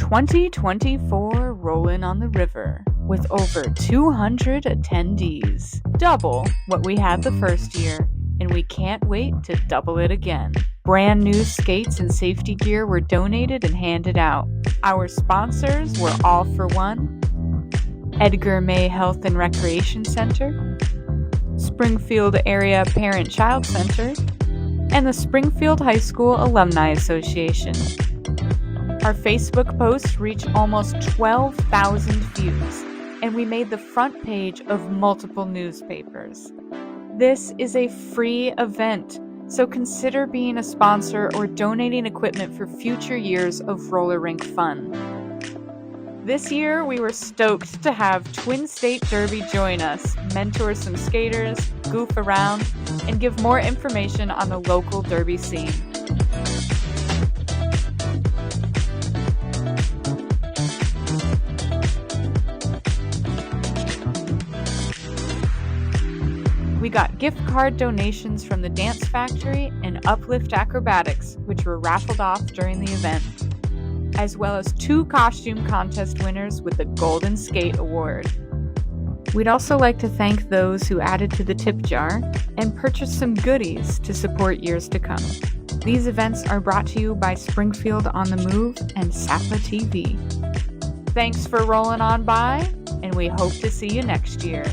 2024 Rollin on the River with over 200 attendees, double what we had the first year, and we can't wait to double it again. Brand new skates and safety gear were donated and handed out. Our sponsors were All for One, Edgar May Health and Recreation Center, Springfield Area Parent-Child Center, and the Springfield High School Alumni Association. Our Facebook posts reached almost 12,000 views, and we made the front page of multiple newspapers. This is a free event, so consider being a sponsor or donating equipment for future years of roller rink fun. This year, we were stoked to have Twin State Derby join us, mentor some skaters, goof around, and give more information on the local derby scene. We got gift card donations from the Dance Factory and Uplift Acrobatics, which were raffled off during the event, as well as 2 costume contest winners with the Golden Skate Award. We'd also like to thank those who added to the tip jar and purchased some goodies to support years to come. These events are brought to you by Springfield on the Move and SAPA TV. Thanks for rolling on by, and we hope to see you next year.